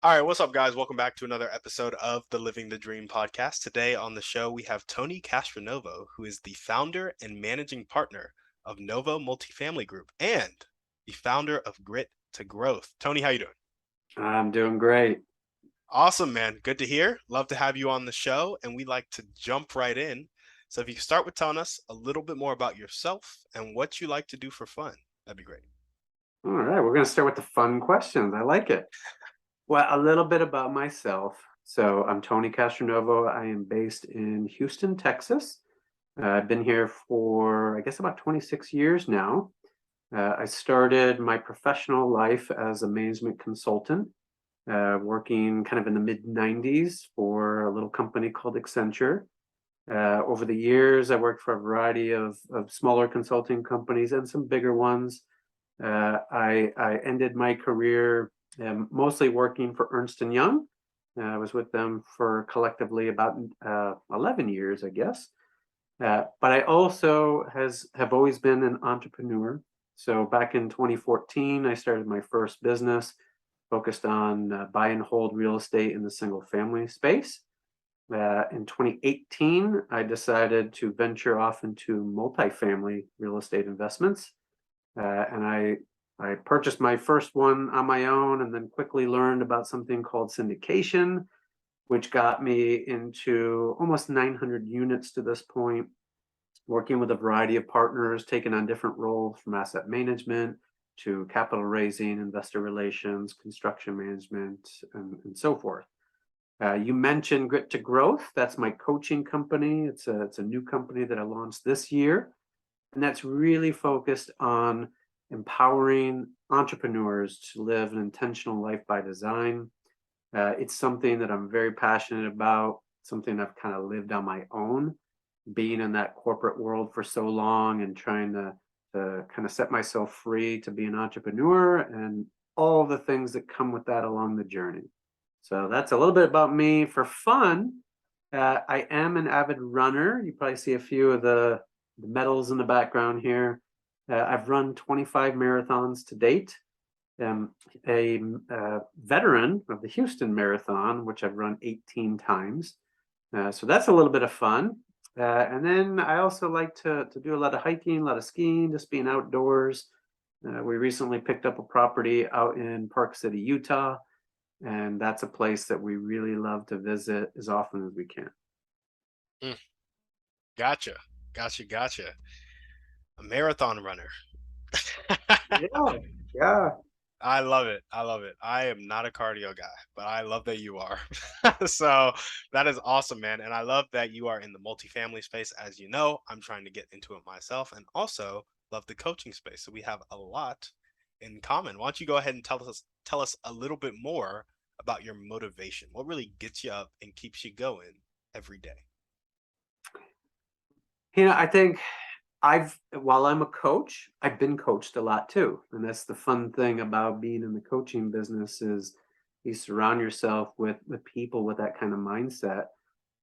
All right, what's up, guys? Welcome back to another episode of the Living the Dream podcast. Today on the show, we have Tony Castronovo, who is the founder and managing partner of Novo Multifamily Group and the founder of Grit to Growth. Tony, how you doing? I'm doing great. Awesome, man. Good to hear. Love to have you on the show, and we like to jump right in. So if you could start with telling us a little bit more about yourself and what you like to do for fun, that'd be great. All right, we're going to start with the fun questions. I like it. Well, a little bit about myself. So I'm Tony Castronovo. I am based in Houston, Texas. I've been here for, I guess, about 26 years now. I started my professional life as a management consultant, working kind of in the mid 90s for a little company called Accenture. Over the years, I worked for a variety of smaller consulting companies and some bigger ones. I ended my career mostly working for Ernst & Young. I was with them for collectively about 11 years, I guess. But I also have always been an entrepreneur. So back in 2014, I started my first business focused on buy and hold real estate in the single family space. In 2018, I decided to venture off into multifamily real estate investments. And I purchased my first one on my own and then quickly learned about something called syndication, which got me into almost 900 units to this point, working with a variety of partners, taking on different roles from asset management to capital raising, investor relations, construction management, and so forth. You mentioned Grit to Growth. That's my coaching company. It's a new company that I launched this year. And that's really focused on empowering entrepreneurs to live an intentional life by design. It's something that I'm very passionate about, something I've kind of lived on my own, being in that corporate world for so long and trying to kind of set myself free to be an entrepreneur and all the things that come with that along the journey. So that's a little bit about me. For fun, I am an avid runner. You probably see a few of the medals in the background here. I've run 25 marathons to date. A veteran of the Houston Marathon, which I've run 18 times. So that's a little bit of fun. And then I also like to do a lot of hiking, a lot of skiing, just being outdoors. We recently picked up a property out in Park City, Utah. And that's a place that we really love to visit as often as we can. Mm, gotcha. Gotcha. A marathon runner. Yeah, yeah. I love it. I love it. I am not a cardio guy, but I love that you are. So that is awesome, man. And I love that you are in the multifamily space. As you know, I'm trying to get into it myself and also love the coaching space. So we have a lot in common. Why don't you go ahead and tell us a little bit more about your motivation? What really gets you up and keeps you going every day? I think while I'm a coach, I've been coached a lot too. And that's the fun thing about being in the coaching business is you surround yourself with people with that kind of mindset.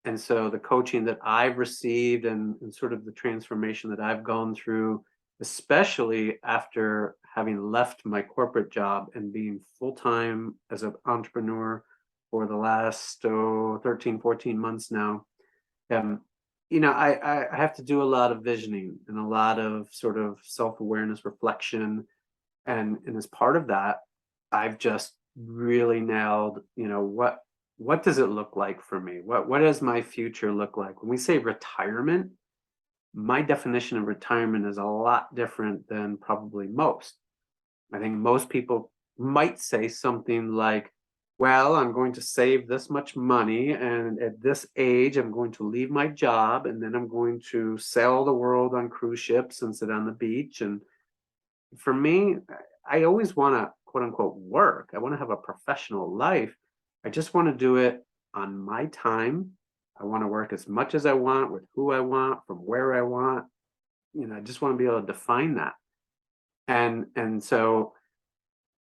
And so the coaching that I've received and sort of the transformation that I've gone through, especially after having left my corporate job and being full-time as an entrepreneur for the last 13, 14 months now, um, I have to do a lot of visioning and a lot of sort of self-awareness reflection. And as part of that, I've just really nailed, what does it look like for me? What does my future look like? When we say retirement, my definition of retirement is a lot different than probably most. I think most people might say something like, well, I'm going to save this much money, and at this age, I'm going to leave my job, and then I'm going to sail the world on cruise ships and sit on the beach. And for me, I always want to quote unquote work. I want to have a professional life. I just want to do it on my time. I want to work as much as I want with who I want, from where I want. I just want to be able to define that. And so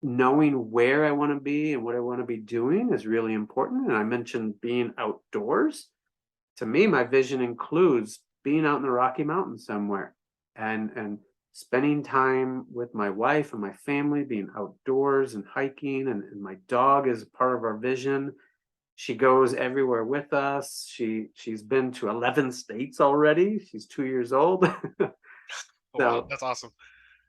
knowing where I want to be and what I want to be doing is really important. And I mentioned being outdoors. To me, my vision includes being out in the Rocky Mountains somewhere and spending time with my wife and my family, being outdoors and hiking, and my dog is part of our vision. She goes everywhere with us. She's been to 11 states already. She's 2 years old. Oh, wow, So that's awesome.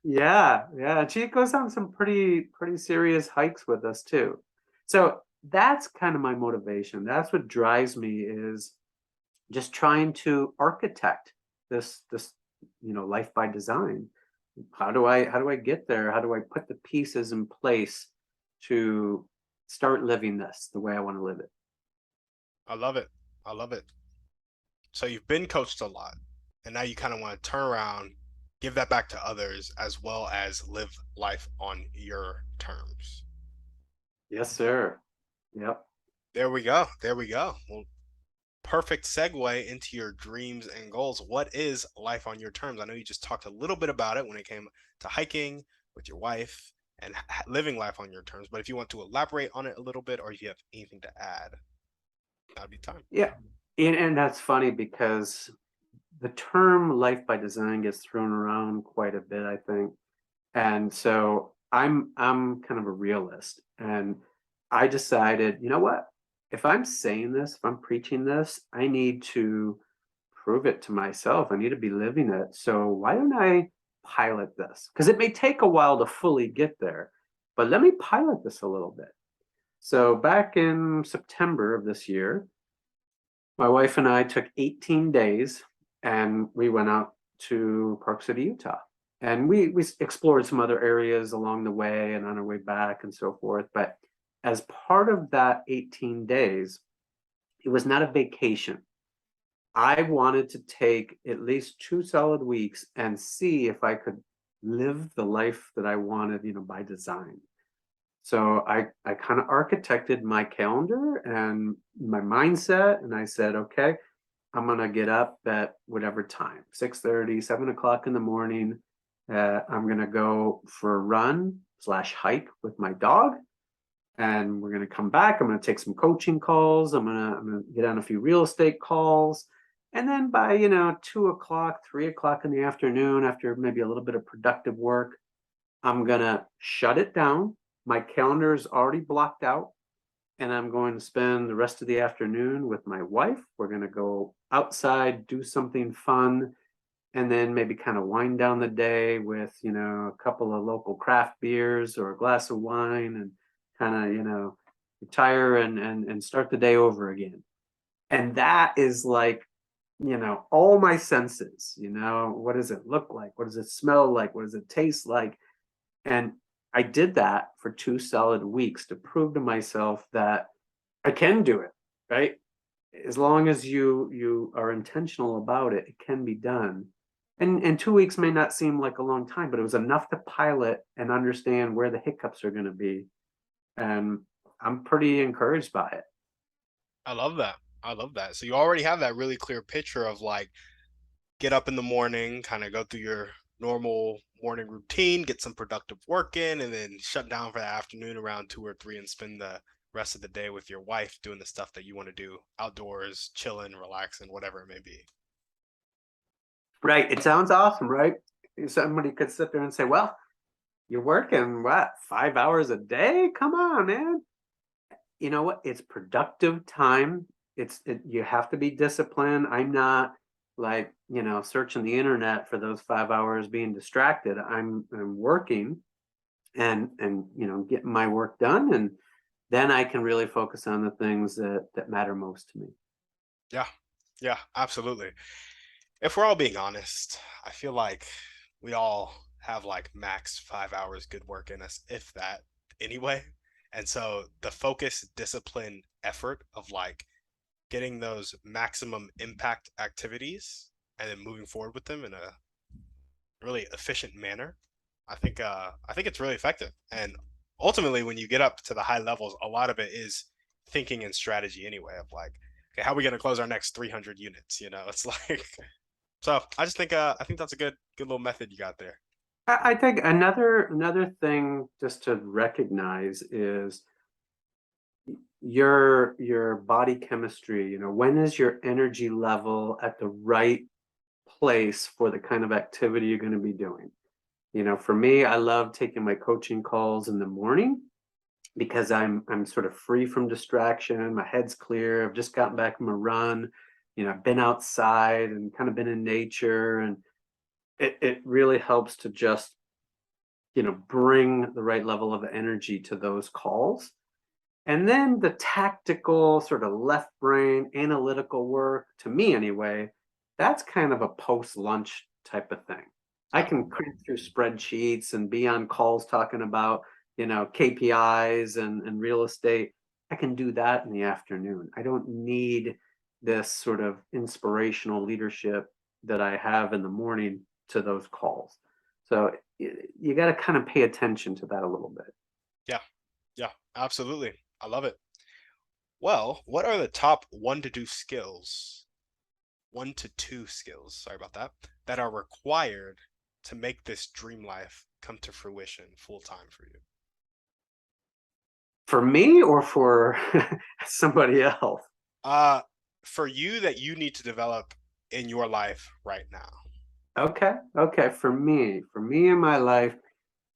yeah, yeah. And she goes on some pretty serious hikes with us too. So that's kind of my motivation. That's what drives me, is just trying to architect this life by design. How do I get there? How do I put the pieces in place to start living this the way I want to live it? I love it. I love it. So you've been coached a lot, and now you kind of want to turn around, give that back to others, as well as live life on your terms. Yes, sir. Yep. There we go. There we go. Well, perfect segue into your dreams and goals. What is life on your terms? I know you just talked a little bit about it when it came to hiking with your wife and living life on your terms. But if you want to elaborate on it a little bit, or if you have anything to add, that'd be time. Yeah. And that's funny because the term life by design gets thrown around quite a bit, I think. And so I'm kind of a realist. And I decided, you know what? If I'm saying this, if I'm preaching this, I need to prove it to myself. I need to be living it. So why don't I pilot this? Because it may take a while to fully get there, but let me pilot this a little bit. So back in September of this year, my wife and I took 18 days and we went out to Park City, Utah. And we explored some other areas along the way and on our way back and so forth. But as part of that 18 days, it was not a vacation. I wanted to take at least 2 solid weeks and see if I could live the life that I wanted, by design. So I kind of architected my calendar and my mindset, and I said, okay, I'm gonna get up at whatever time, 6:30, 7 o'clock in the morning. I'm gonna go for a run slash hike with my dog, and we're gonna come back. I'm gonna take some coaching calls. I'm gonna get on a few real estate calls, and then by 2 o'clock, 3 o'clock in the afternoon, after maybe a little bit of productive work, I'm gonna shut it down. My calendar is already blocked out, and I'm going to spend the rest of the afternoon with my wife. We're going to go outside, do something fun, and then maybe kind of wind down the day with, a couple of local craft beers or a glass of wine, and kind of, retire and start the day over again. And that is like, all my senses, what does it look like? What does it smell like? What does it taste like? And I did that for 2 solid weeks to prove to myself that I can do it, right? As long as you are intentional about it, it can be done. And 2 weeks may not seem like a long time, but it was enough to pilot and understand where the hiccups are going to be. And I'm pretty encouraged by it. I love that. I love that. So you already have that really clear picture of like get up in the morning, kind of go through your normal morning routine, get some productive work in, and then shut down for the afternoon around 2 or 3 and spend the rest of the day with your wife doing the stuff that you want to do outdoors, chilling, relaxing, whatever it may be. Right. It sounds awesome, right? Somebody could sit there and say, well, you're working what, 5 hours a day? Come on, man. You know what? It's productive time. You have to be disciplined. I'm not like, searching the internet for those 5 hours being distracted. I'm working and getting my work done, and then I can really focus on the things that matter most to me. Yeah. Yeah, absolutely. If we're all being honest, I feel like we all have like max 5 hours good work in us, if that, anyway. And so the focus, discipline, effort of like getting those maximum impact activities and then moving forward with them in a really efficient manner, I think it's really effective. And ultimately, when you get up to the high levels, a lot of it is thinking and strategy anyway. Of like, okay, how are we going to close our next 300 units? It's like so. I think that's a good little method you got there. I think another thing just to recognize is your body chemistry. When is your energy level at the right place for the kind of activity you're going to be doing? For me, I love taking my coaching calls in the morning because I'm sort of free from distraction. My head's clear. I've just gotten back from a run. I've been outside and kind of been in nature, and it really helps to just bring the right level of energy to those calls. And then the tactical sort of left brain analytical work, to me anyway, that's kind of a post lunch type of thing. I Yeah. can crank through spreadsheets and be on calls talking about, KPIs and real estate. I can do that in the afternoon. I don't need this sort of inspirational leadership that I have in the morning to those calls. So you got to kind of pay attention to that a little bit. Yeah. Yeah. Absolutely. I love it. Well, what are the top one to two skills, sorry about that are required to make this dream life come to fruition full time for you? For me or for somebody else? Uh, for you that you need to develop in your life right now. Okay, okay. For me in my life,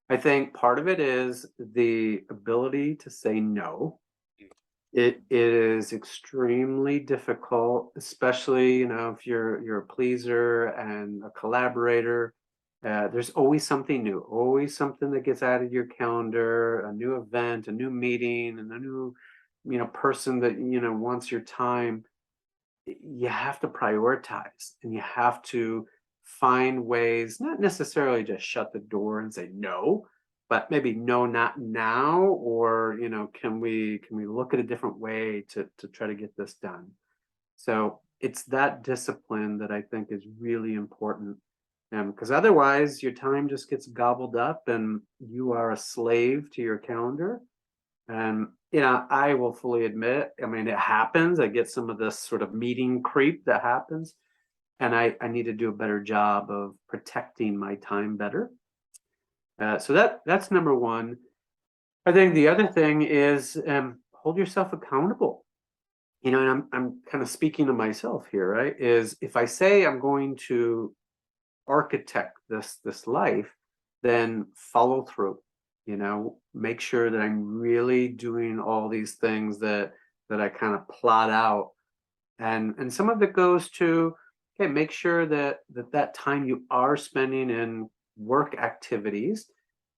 I think part of it is the ability to say no. Mm. It is extremely difficult, especially if you're a pleaser and a collaborator. There's always something new, always something that gets added to your calendar, a new event, a new meeting, and a new person that wants your time. You have to prioritize, and you have to find ways, not necessarily just shut the door and say no, but maybe no, not now, or can we look at a different way to try to get this done. So it's that discipline that I think is really important, because otherwise your time just gets gobbled up and you are a slave to your calendar. And, I will fully admit, I mean, it happens. I get some of this sort of meeting creep that happens, and I need to do a better job of protecting my time better. So that's number one. I think the other thing is hold yourself accountable. And I'm kind of speaking to myself here, right? Is if I say I'm going to architect this life, then follow through. Make sure that I'm really doing all these things that I kind of plot out, and some of it goes to, okay, make sure that time you are spending in work activities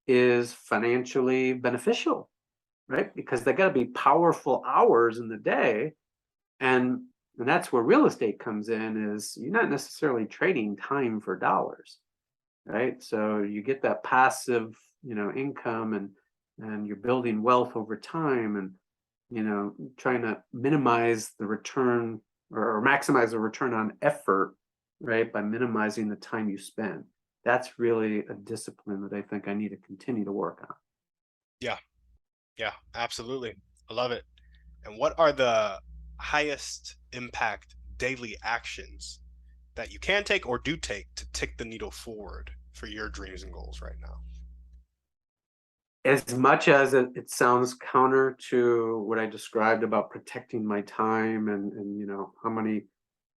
is financially beneficial, right? Because they got to be powerful hours in the day, and that's where real estate comes in. Is you're not necessarily trading time for dollars, right? So you get that passive, income, and you're building wealth over time, and trying to minimize the return, or maximize the return on effort, right? By minimizing the time you spend. That's really a discipline that I think I need to continue to work on. Yeah. Yeah. Absolutely. I love it. And what are the highest impact daily actions that you can take or do take to tick the needle forward for your dreams and goals right now? As much as it sounds counter to what I described about protecting my time, and how many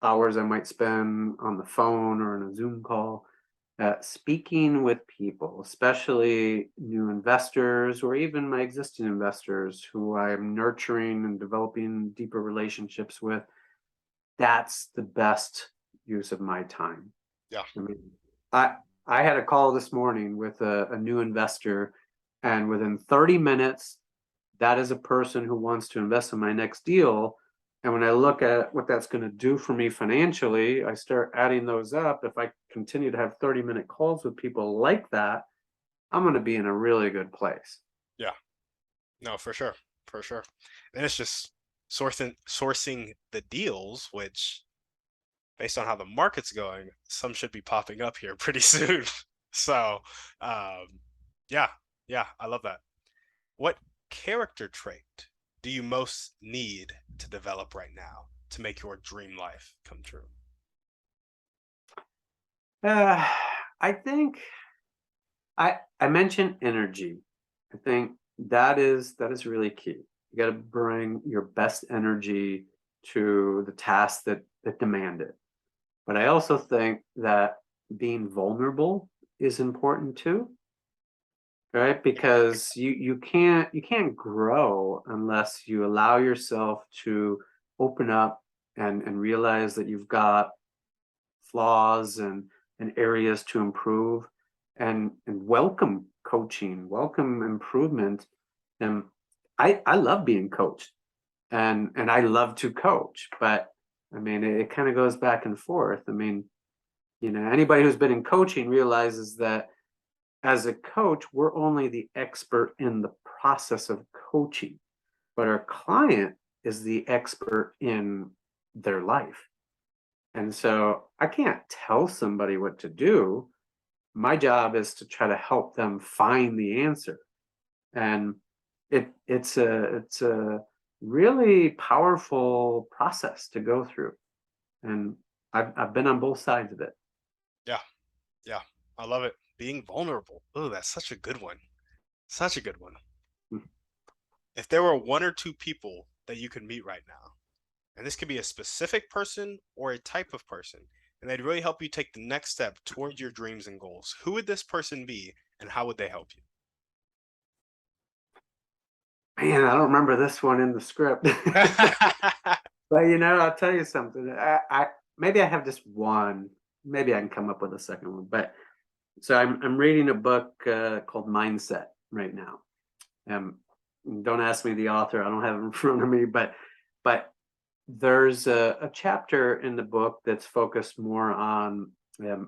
hours I might spend on the phone or in a Zoom call, speaking with people, especially new investors or even my existing investors who I am nurturing and developing deeper relationships with, that's the best use of my time. Yeah. I mean, I I had a call this morning with a new investor, and within 30 minutes, that is a person who wants to invest in my next deal. And when I look at what that's going to do for me financially, I start adding those up. If I continue to have 30-minute calls with people like that, I'm going to be in a really good place. Yeah. No, for sure. For sure. And it's just sourcing the deals, which based on how the market's going, some should be popping up here pretty soon. So, um, yeah, yeah, I love that. What character trait do you most need to develop right now to make your dream life come true? Uh, I think I mentioned energy. I think that is really key. You got to bring your best energy to the tasks that demand it. But I also think that being vulnerable is important too, right? Because you can't grow unless you allow yourself to open up and realize that you've got flaws and areas to improve, and welcome coaching, welcome improvement. And I love being coached, and I love to coach, but I mean it kind of goes back and forth. I mean, anybody who's been in coaching realizes that as a coach, we're only the expert in the process of coaching, but our client is the expert in their life. And so I can't tell somebody what to do. My job is to try to help them find the answer. And it's a really powerful process to go through. And I've been on both sides of it. Yeah, yeah, I love it. Being vulnerable. Oh, that's such a good one. Such a good one. Mm. If there were one or two people that you could meet right now, and this could be a specific person or a type of person, and they'd really help you take the next step towards your dreams and goals, who would this person be and how would they help you? Man, I don't remember this one in the script. But I'll tell you something. I maybe I have just one. Maybe I can come up with a second one. But so I'm reading a book called Mindset right now. Um, don't ask me the author. I don't have it in front of me. But there's a chapter in the book that's focused more on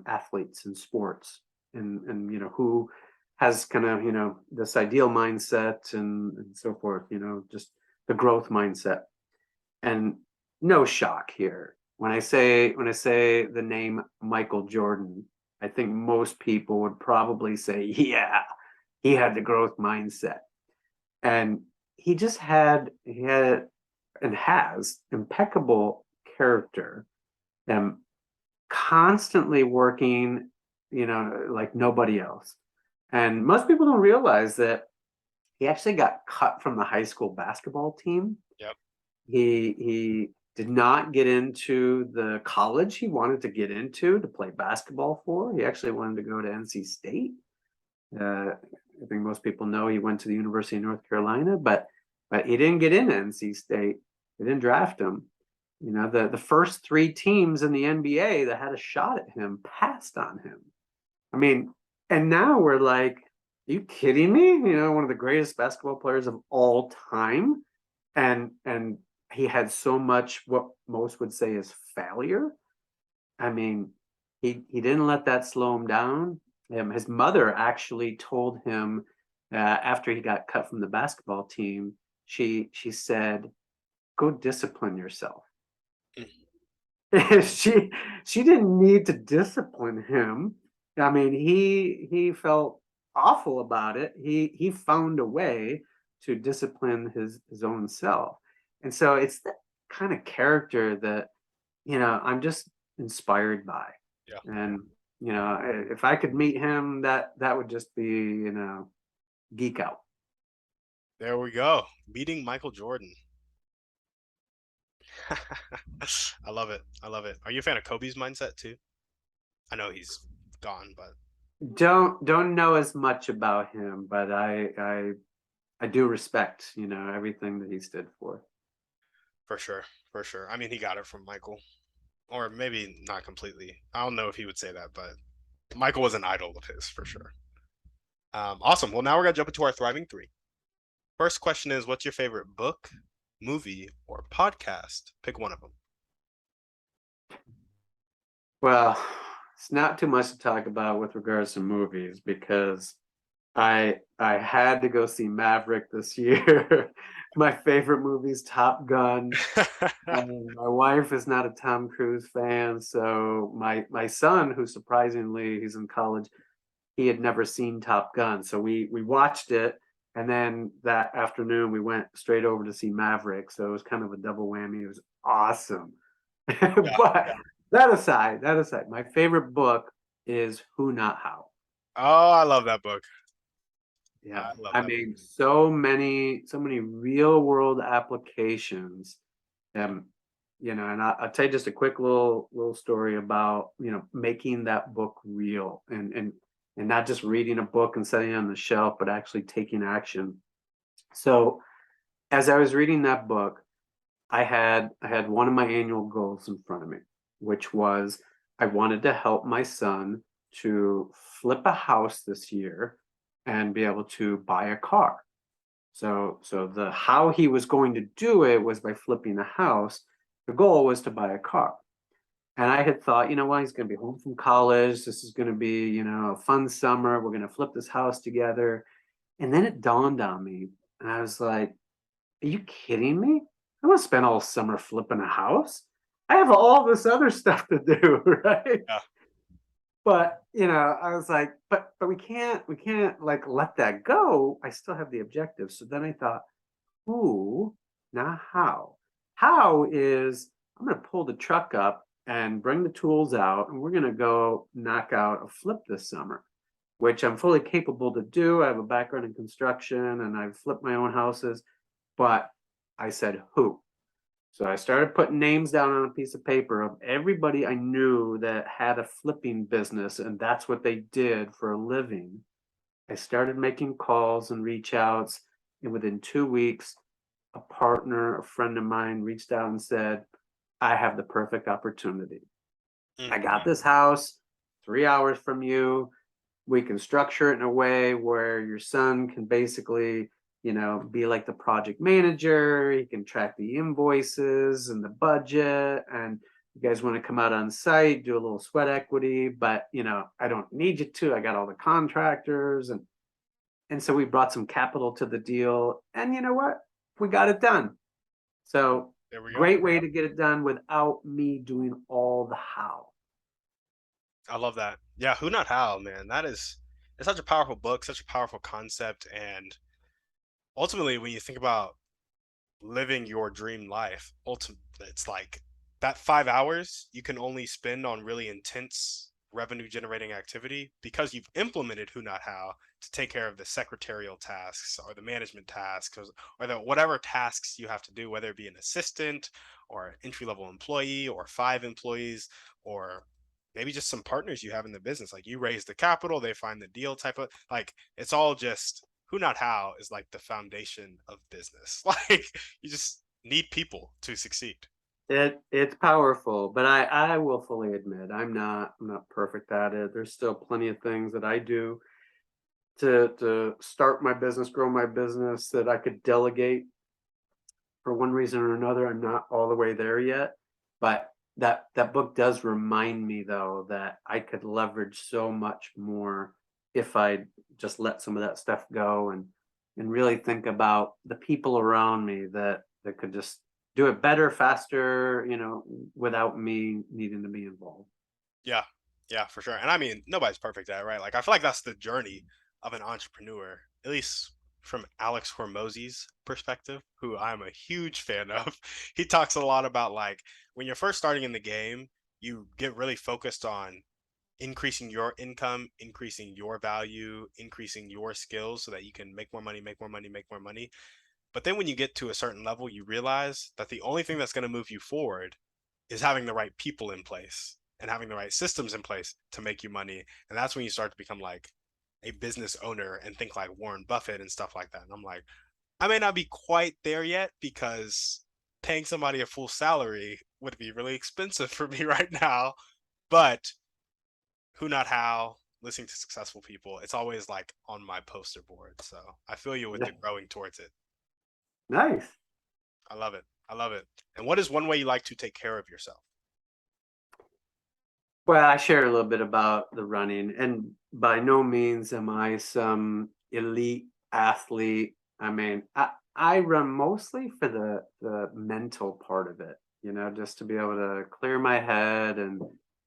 athletes and sports, and who has kind of this ideal mindset and so forth. Just the growth mindset. And no shock here. When I say the name Michael Jordan, I think most people would probably say, yeah, he had the growth mindset. And he had and has impeccable character, and constantly working, like nobody else. And most people don't realize that he actually got cut from the high school basketball team. Yep. He did not get into the college he wanted to get into to play basketball for. He actually wanted to go to NC State. I think most people know he went to the University of North Carolina, but he didn't get into NC State. They didn't draft him. The first three teams in the NBA that had a shot at him passed on him. I mean, and now we're like, are you kidding me? One of the greatest basketball players of all time, and he had so much what most would say is failure. I mean, he didn't let that slow him down. His mother actually told him after he got cut from the basketball team. She said, "Go discipline yourself." She didn't need to discipline him. I mean, he felt awful about it. He found a way to discipline his own self. And so it's that kind of character that I'm just inspired by. Yeah. And if I could meet him, that would just be, geek out. There we go. Meeting Michael Jordan. I love it. I love it. Are you a fan of Kobe's mindset too? I know he's gone, but Don't know as much about him, but I do respect, everything that he stood for. for sure, for sure. I mean, he got it from Michael, or maybe not completely. I don't know if he would say that, but Michael was an idol of his for sure. Awesome. Well, now we're gonna jump into our thriving three. First question is, what's your favorite book, movie, or podcast? Pick one of them. Well, it's not too much to talk about with regards to movies because I had to go see Maverick this year. My favorite movie is Top Gun. My wife is not a Tom Cruise fan, so my son, who surprisingly he's in college, he had never seen Top Gun, so we watched it, and then that afternoon we went straight over to see Maverick. So it was kind of a double whammy. It was awesome. Yeah, But yeah. that aside, my favorite book is Who Not How. Oh, I love that book. Yeah. I love I that book. mean, so many real world applications. Um, and I'll tell you just a quick little story about, making that book real. And and not just reading a book and setting it on the shelf, but actually taking action. So as I was reading that book, I had one of my annual goals in front of me, which was I wanted to help my son to flip a house this year and be able to buy a car. So the how he was going to do it was by flipping the house. The goal was to buy a car. And I had thought, you know what, he's going to be home from college. This is going to be, a fun summer. We're going to flip this house together. And then it dawned on me, and I was like, are you kidding me? I want to spend all summer flipping a house. I have all this other stuff to do, right? Yeah, But I was like, but we can't like let that go. I still have the objective. So then I thought, who, not how. How is I'm gonna pull the truck up and bring the tools out, and we're gonna go knock out a flip this summer, which I'm fully capable to do. I have a background in construction and I've flipped my own houses, but I said who. So I started putting names down on a piece of paper of everybody I knew that had a flipping business, and that's what they did for a living. I started making calls and reach outs, and within 2 weeks, a partner, a friend of mine, reached out and said, I have the perfect opportunity. I got mhm, this house 3 hours from you. We can structure it in a way where your son can basically, be like the project manager. He can track the invoices and the budget. And you guys want to come out on site, do a little sweat equity, but I don't need you to. I got all the contractors, and so we brought some capital to the deal. And you know what? We got it done. So there we go. great way to get it done without me doing all the how. I love that. Yeah, Who Not How, man. It's such a powerful book, such a powerful concept, and ultimately, when you think about living your dream life, ultimately, it's like that 5 hours you can only spend on really intense revenue generating activity because you've implemented Who Not How to take care of the secretarial tasks or the management tasks or the whatever tasks you have to do, whether it be an assistant or an entry level employee or 5 employees or maybe just some partners you have in the business. Like you raise the capital, they find the deal type of like it's all just Who Not How is like the foundation of business. Like you just need people to succeed. It's powerful, but I will fully admit I'm not perfect at it. There's still plenty of things that I do to start my business, grow my business that I could delegate for one reason or another. I'm not all the way there yet, but that book does remind me though that I could leverage so much more if I just let some of that stuff go, and really think about the people around me that could just do it better, faster, without me needing to be involved. Yeah. Yeah, for sure. And I mean, nobody's perfect at it, right? Like I feel like that's the journey of an entrepreneur, at least from Alex Hormozzi's perspective, who I'm a huge fan of. He talks a lot about like when you're first starting in the game, you get really focused on increasing your income, increasing your value, increasing your skills so that you can make more money, make more money, make more money. But then when you get to a certain level, you realize that the only thing that's going to move you forward is having the right people in place and having the right systems in place to make you money. And that's when you start to become like a business owner and think like Warren Buffett and stuff like that. And I'm like, I may not be quite there yet because paying somebody a full salary would be really expensive for me right now. But Who Not How, listening to successful people, it's always like on my poster board. So I feel you with Yeah. the growing towards it. Nice. I love it. I love it. And what is one way you like to take care of yourself? Well, I shared a little bit about the running, and by no means am I some elite athlete. I mean, I run mostly for the mental part of it, just to be able to clear my head and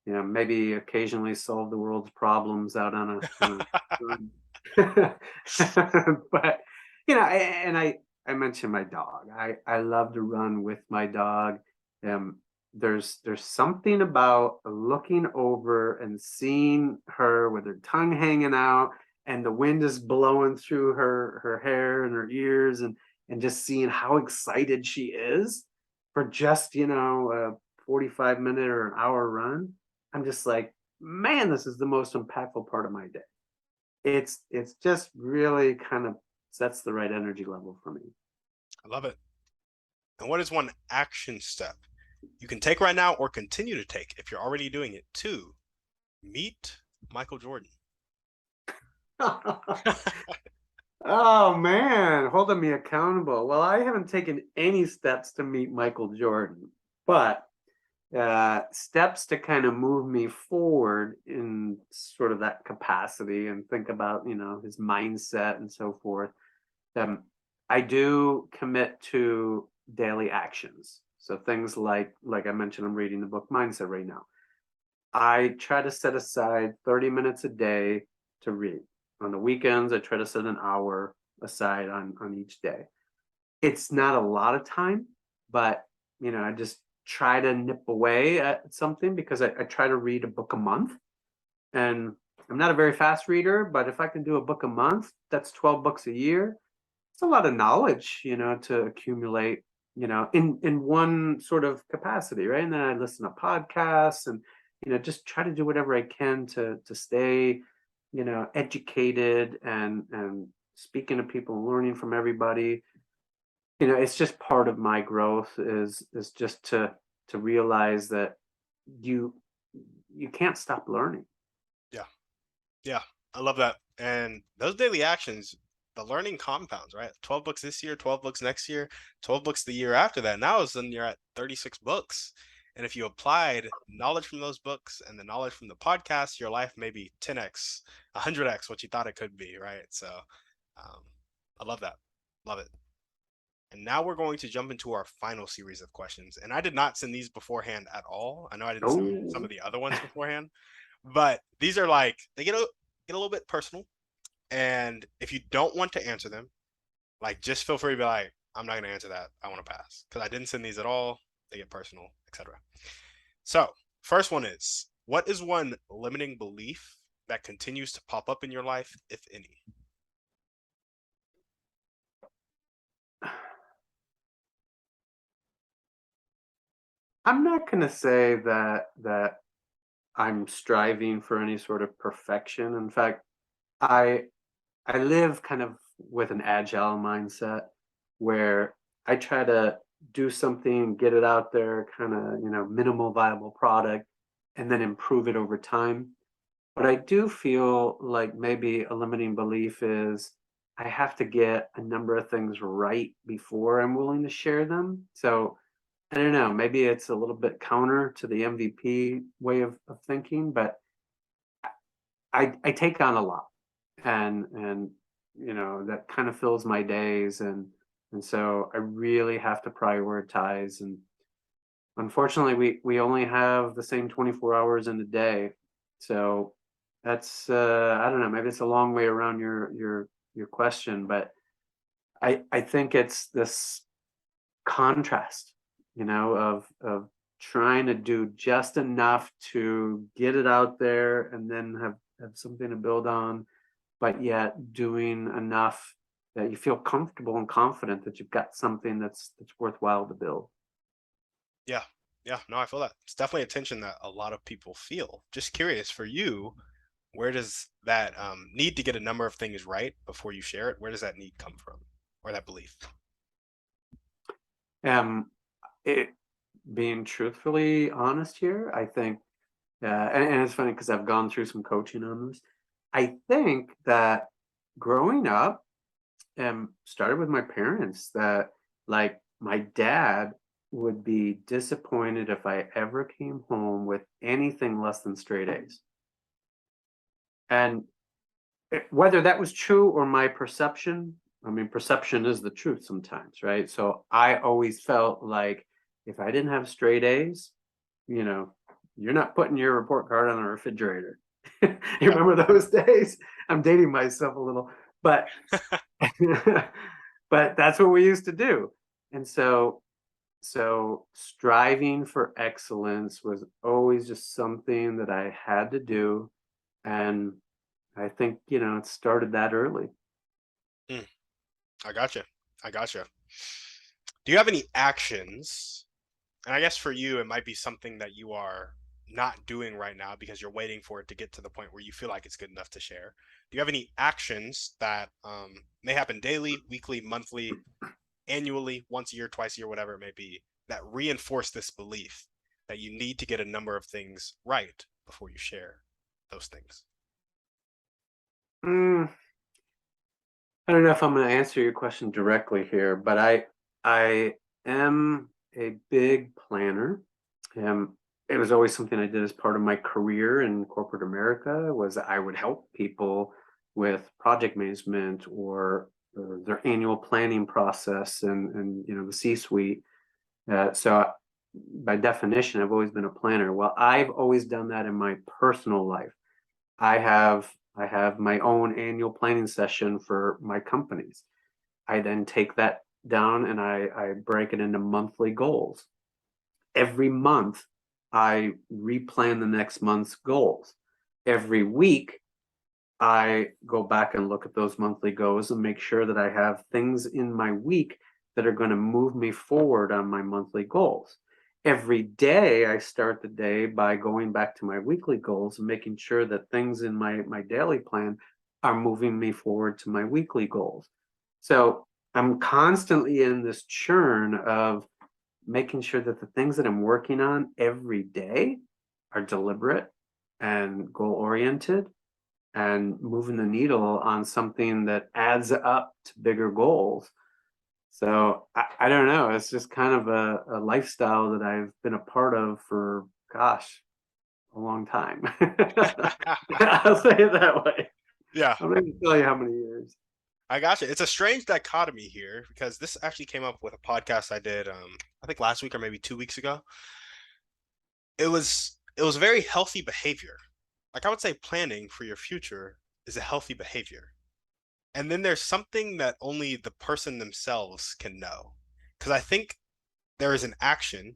maybe occasionally solve the world's problems out on a run. But and I mentioned my dog. I love to run with my dog. Um, there's something about looking over and seeing her with her tongue hanging out, and the wind is blowing through her hair and her ears, and just seeing how excited she is for just a 45-minute or an hour run. I'm just like, man, this is the most impactful part of my day. it's just really kind of sets the right energy level for me. I love it. And what is one action step you can take right now or continue to take if you're already doing it to meet Michael Jordan? Oh man, holding me accountable. Well, I haven't taken any steps to meet Michael Jordan, but steps to kind of move me forward in sort of that capacity and think about, his mindset and so forth. Um, I do commit to daily actions. So things like I mentioned, I'm reading the book Mindset right now. I try to set aside 30 minutes a day to read. On the weekends, I try to set an hour aside on each day. It's not a lot of time, but I just try to nip away at something because I try to read a book a month. And I'm not a very fast reader, but if I can do a book a month, that's 12 books a year. It's a lot of knowledge, to accumulate, in one sort of capacity, right? And then I listen to podcasts and, just try to do whatever I can to stay, educated and speaking to people, learning from everybody. It's just part of my growth is just to realize that you you can't stop learning. Yeah. Yeah. I love that. And those daily actions, the learning compounds, right? 12 books this year, 12 books next year, 12 books the year after that. Now then you're at 36 books. And if you applied knowledge from those books and the knowledge from the podcast, your life may be 10x, 100x what you thought it could be, right? So um, I love that. Love it. And now we're going to jump into our final series of questions. And I did not send these beforehand at all. I know I didn't send some Oh, of the other ones beforehand, but these are like they get a little bit personal. And if you don't want to answer them, like just feel free to be like, I'm not gonna answer that. I want to pass because I didn't send these at all. They get personal, etc. So first one is, what is one limiting belief that continues to pop up in your life, if any? I'm not going to say that I'm striving for any sort of perfection. In fact, I I live kind of with an agile mindset where I try to do something, get it out there, kind of, minimal viable product, and then improve it over time. But I do feel like maybe a limiting belief is I have to get a number of things right before I'm willing to share them. So I don't know, maybe it's a little bit counter to the MVP way of thinking, but I take on a lot and that kind of fills my days and so I really have to prioritize and unfortunately we only have the same 24 hours in a day. So that's I don't know, maybe it's a long way around your question, but I think it's this contrast, of trying to do just enough to get it out there and then have something to build on, but yet doing enough that you feel comfortable and confident that you've got something that's worthwhile to build. Yeah, yeah, no, I feel that it's definitely a tension that a lot of people feel. Just curious for you, where does that need to get a number of things right before you share it? Where does that need come from, or that belief? Um, it being truthfully honest here, I think, and it's funny because I've gone through some coaching on this. I think that growing up, started with my parents. That like my dad would be disappointed if I ever came home with anything less than straight A's, and whether that was true or my perception, I mean, perception is the truth sometimes, right? So I always felt like if I didn't have straight A's, you know, you're not putting your report card on the refrigerator. You Yep. remember those days? I'm dating myself a little, but but that's what we used to do. And so striving for excellence was always just something that I had to do. And I think, it started that early. Mm, I gotcha. I gotcha. Do you have any actions? And I guess for you, it might be something that you are not doing right now because you're waiting for it to get to the point where you feel like it's good enough to share? Do you have any actions that may happen daily, weekly, monthly, annually, once a year, twice a year, whatever it may be, that reinforce this belief that you need to get a number of things right before you share those things? Mm, I don't know if I'm going to answer your question directly here, but I am a big planner. Um, it was always something I did as part of my career in corporate America was I would help people with project management or their annual planning process and the C-suite. So by definition, I've always been a planner. Well, I've always done that in my personal life. I have my own annual planning session for my companies. I then take that down and I break it into monthly goals. Every month, I replan the next month's goals. Every week, I go back and look at those monthly goals and make sure that I have things in my week that are going to move me forward on my monthly goals. Every day, I start the day by going back to my weekly goals and making sure that things in my daily plan are moving me forward to my weekly goals. So I'm constantly in this churn of making sure that the things that I'm working on every day are deliberate and goal oriented and moving the needle on something that adds up to bigger goals. So I don't know. It's just kind of a lifestyle that I've been a part of for, gosh, a long time. I'll say it that way. Yeah, I'm not even tell you how many years. I gotcha. It's a strange dichotomy here because this actually came up with a podcast I did, I think last week or maybe 2 weeks ago. It was very healthy behavior. Like I would say planning for your future is a healthy behavior. And then there's something that only the person themselves can know. Because I think there is an action,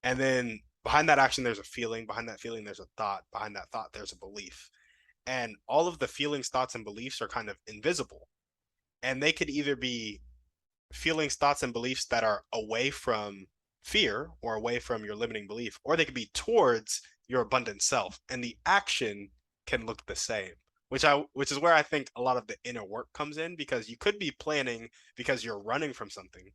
and then behind that action, there's a feeling. Behind that feeling, there's a thought. Behind that thought, there's a belief. And all of the feelings, thoughts, and beliefs are kind of invisible. And they could either be feelings, thoughts, and beliefs that are away from fear or away from your limiting belief, or they could be towards your abundant self. And the action can look the same. Which is where I think a lot of the inner work comes in because you could be planning because you're running from something,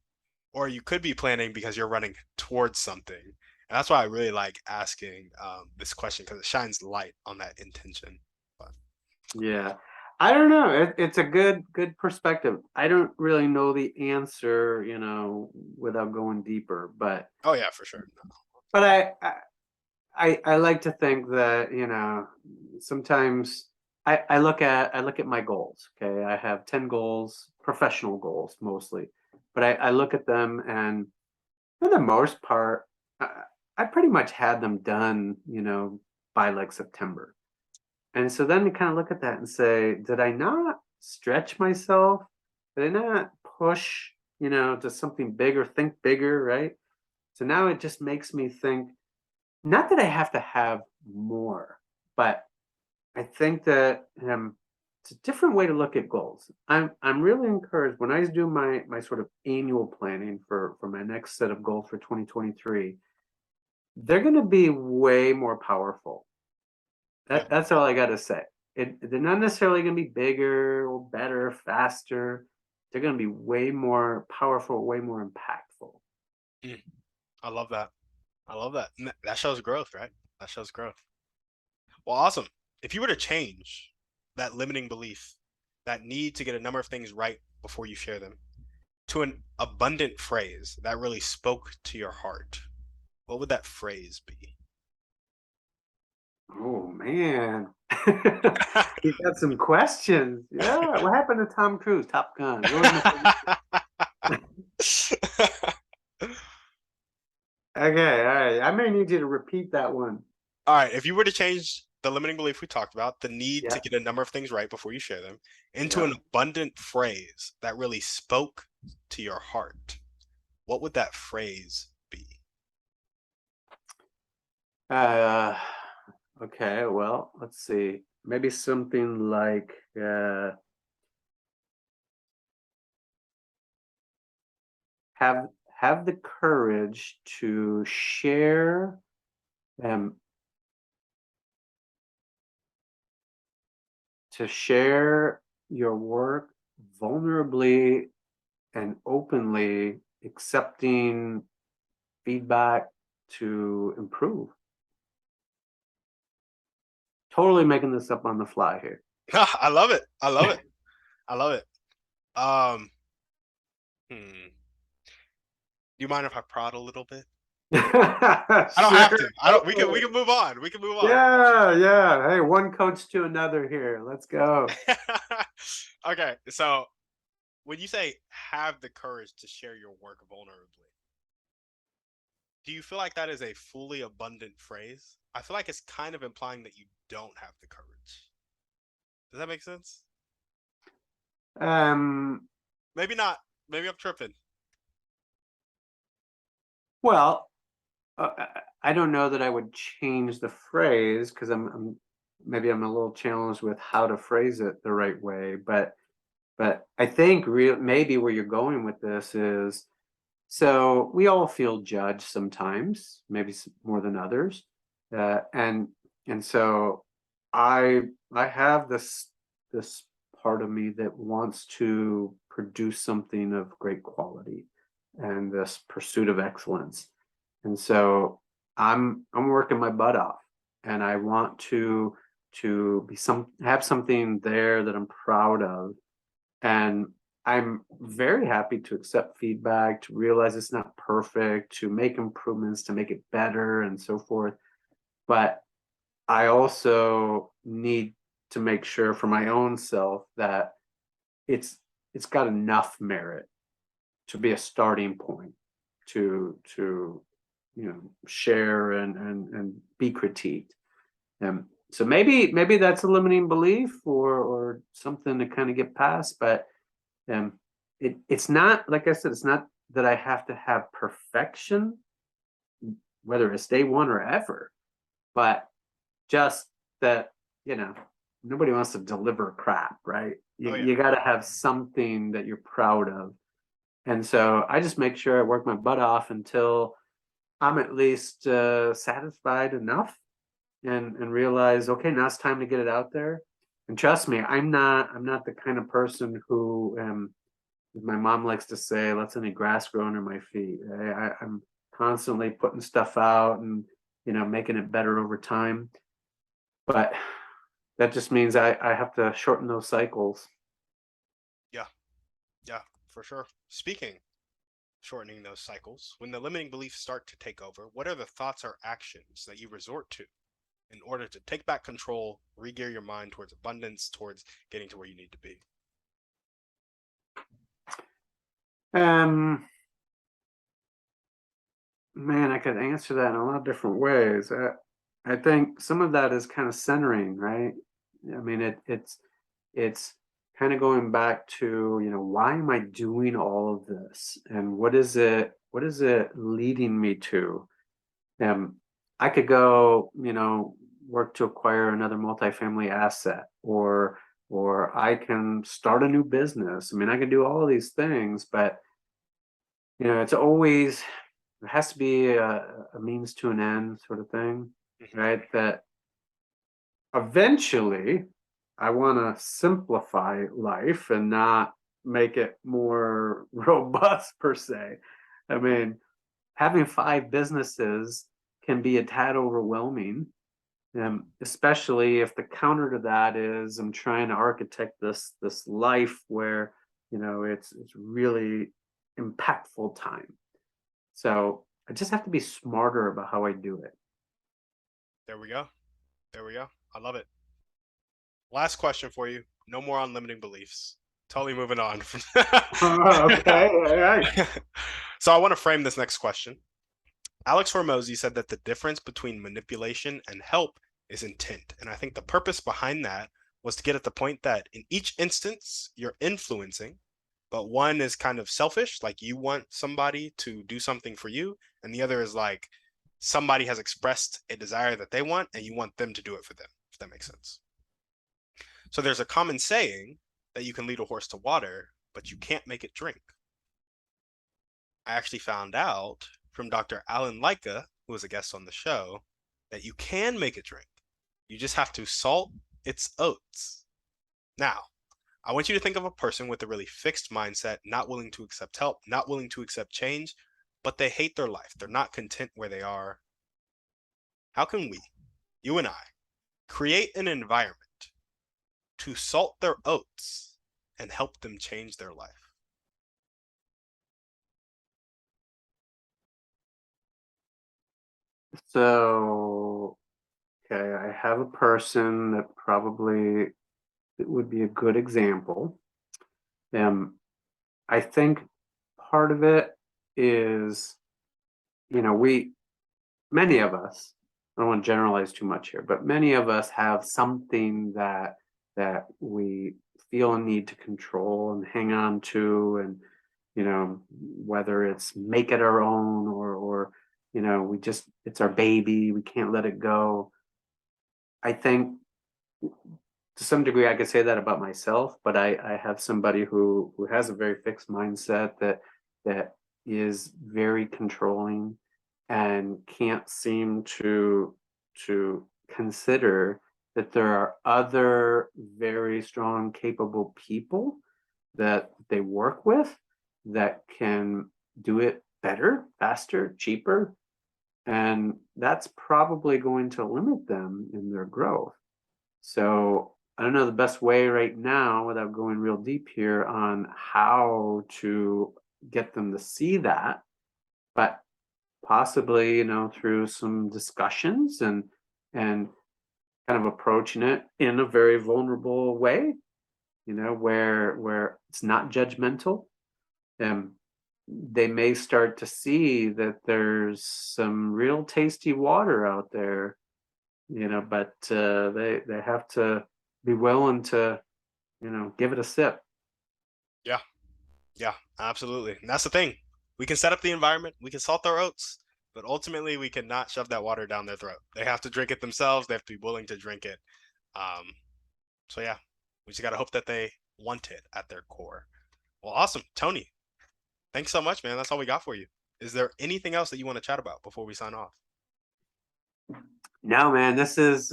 or you could be planning because you're running towards something. And that's why I really like asking this question because it shines light on that intention. But Yeah. I don't know. It's a good perspective. I don't really know the answer, without going deeper, but oh yeah, for sure. but I like to think that, sometimes I look at my goals. Okay. I have 10 goals, professional goals mostly, but I look at them and for the most part, I pretty much had them done, by like September. And so then you kind of look at that and say, did I not stretch myself? Did I not push, to something bigger, think bigger, right? So now it just makes me think, not that I have to have more, but I think that it's a different way to look at goals. I'm really encouraged when I do my sort of annual planning for my next set of goals for 2023. They're going to be way more powerful. Yeah, That's all I gotta say. They're not necessarily gonna be bigger or better, faster. They're gonna be way more powerful, way more impactful. mm, I love that. I love that. And that shows growth, right? That shows growth. Well, awesome. If you were to change that limiting belief, that need to get a number of things right before you share them, to an abundant phrase that really spoke to your heart, what would that phrase be? Oh man. You got some questions. Yeah. What happened to Tom Cruise? Top Gun. What was my favorite? Okay, all right. I may need you to repeat that one. All right, if you were to change the limiting belief we talked about, the need to Yeah, get a number of things right before you share them, into yeah. an abundant phrase that really spoke to your heart, what would that phrase be? Uh okay, well, let's see. Maybe something like have have the courage to share um to share your work vulnerably and openly, accepting feedback to improve. Totally making this up on the fly here. I love it. I love it. I love it. Um, do you mind if I prod a little bit? I don't Sure. have to. I Go don't. for We it. can move on. We can move on. Yeah, yeah. Hey, one coach to another here. Let's go. Okay, so when you say have the courage to share your work vulnerably, do you feel like that is a fully abundant phrase? I feel like it's kind of implying that you don't have the courage. Does that make sense? Um, Maybe not. Maybe I'm tripping. well, I don't know that I would change the phrase because maybe I'm a little challenged with how to phrase it the right way, but I think maybe where you're going with this is, so we all feel judged sometimes, maybe more than others, and so I have this part of me that wants to produce something of great quality and this pursuit of excellence, and so I'm working my butt off, and I want to be have something there that I'm proud of, and I'm very happy to accept feedback, to realize it's not perfect, to make improvements, to make it better, and so forth. But I also need to make sure for my own self that it's it's got enough merit to be a starting point to share and be critiqued. So maybe that's a limiting belief or something to kind of get past, but it's not, like I said, it's not that I have to have perfection, whether it's day one or ever, but just that, you know, nobody wants to deliver crap, right? Oh yeah. You got to have something that you're proud of. And so I just make sure I work my butt off until I'm at least satisfied enough and realize, okay, now it's time to get it out there. And trust me, I'm not the kind of person who my mom likes to say, "Let's any grass grow under my feet." I'm constantly putting stuff out and making it better over time. But that just means I have to shorten those cycles. Yeah. Yeah. For sure. Speaking shortening those cycles, when the limiting beliefs start to take over, what are the thoughts or actions that you resort to in order to take back control, re-gear your mind towards abundance, towards getting to where you need to be? Um, Man, I could answer that in a lot of different ways. I think some of that is kind of centering, right? I mean, it's kind of going back to, why am I doing all of this, and what is it leading me to? Um, I could go, work to acquire another multifamily asset, or I can start a new business. I mean, I can do all of these things, but it's always there has to be a means to an end sort of thing, Mm-hmm. right? That eventually I want to simplify life and not make it more robust per se. I mean, having five businesses can be a tad overwhelming, especially if the counter to that is I'm trying to architect this life where it's really impactful time. So I just have to be smarter about how I do it. There we go. There we go. I love it. Last question for you. No more on limiting beliefs. Totally moving on from Okay, all right. So I want to frame this next question. Alex Hormozy said that the difference between manipulation and help is intent. And I think the purpose behind that was to get at the point that in each instance, you're influencing, but one is kind of selfish, like you want somebody to do something for you, and the other is like somebody has expressed a desire that they want, and you want them to do it for them, if that makes sense. So there's a common saying that you can lead a horse to water, but you can't make it drink. I actually found out from Dr. Alan Leica, who was a guest on the show, that you can make it drink. You just have to salt its oats. Now, I want you to think of a person with a really fixed mindset, not willing to accept help, not willing to accept change, but they hate their life. They're not content where they are. How can we, you and I, create an environment to salt their oats and help them change their life? So, okay, I have a person that probably it would be a good example. Um, I think part of it is, we many of us, I don't want to generalize too much here, but many of us have something that we feel a need to control and hang on to, and whether it's make it our own, or we just it's our baby, we can't let it go. I think to some degree I could say that about myself, but I have somebody who has a very fixed mindset that is very controlling and can't seem to consider that there are other very strong, capable people that they work with that can do it better, faster, cheaper, and that's probably going to limit them in their growth. So I don't know the best way right now, without going real deep here, on how to get them to see that, but possibly, through some discussions and kind of approaching it in a very vulnerable way, where it's not judgmental. Um, they may start to see that there's some real tasty water out there, but they have to be willing to, give it a sip. Yeah, yeah, absolutely. And that's the thing. We can set up the environment, we can salt their oats, but ultimately we cannot shove that water down their throat. They have to drink it themselves. They have to be willing to drink it. Um, so yeah, we just gotta hope that they want it at their core. Well, awesome, Tony. Thanks so much, man. That's all we got for you. Is there anything else that you want to chat about before we sign off? No, man, this is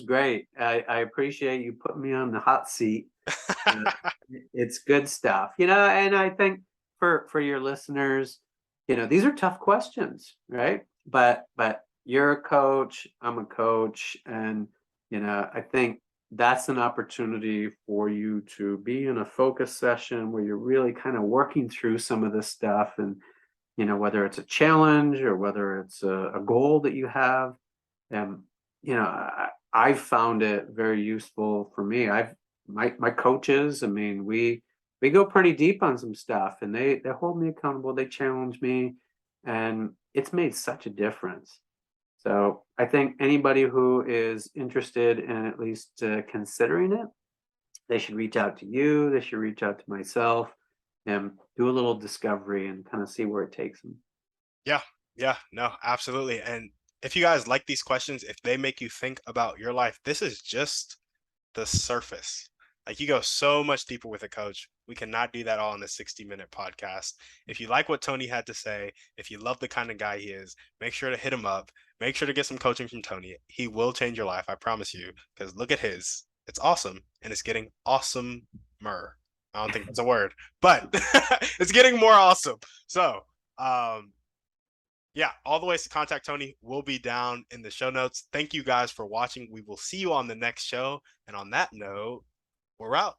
great. I appreciate you putting me on the hot seat. Uh, it's good stuff, and I think for your listeners, these are tough questions, right? But you're a coach, I'm a coach, and I think that's an opportunity for you to be in a focus session where you're really kind of working through some of this stuff, and whether it's a challenge or whether it's a goal that you have. um, I've found it very useful for me. My coaches, I mean, we go pretty deep on some stuff, and they hold me accountable, they challenge me, and it's made such a difference. So I think anybody who is interested in at least considering it, they should reach out to you, they should reach out to myself, and do a little discovery and kind of see where it takes them. Yeah, yeah, no, absolutely. And if you guys like these questions, if they make you think about your life, this is just the surface. Like you go so much deeper with a coach. We cannot do that all in a 60-minute podcast. If you like what Tony had to say, if you love the kind of guy he is, make sure to hit him up. Make sure to get some coaching from Tony. He will change your life, I promise you. Because look at his. It's awesome. And it's getting awesomer. I don't think that's a word, but it's getting more awesome. So, um, yeah, all the ways to contact Tony will be down in the show notes. Thank you guys for watching. We will see you on the next show. And on that note, we're out.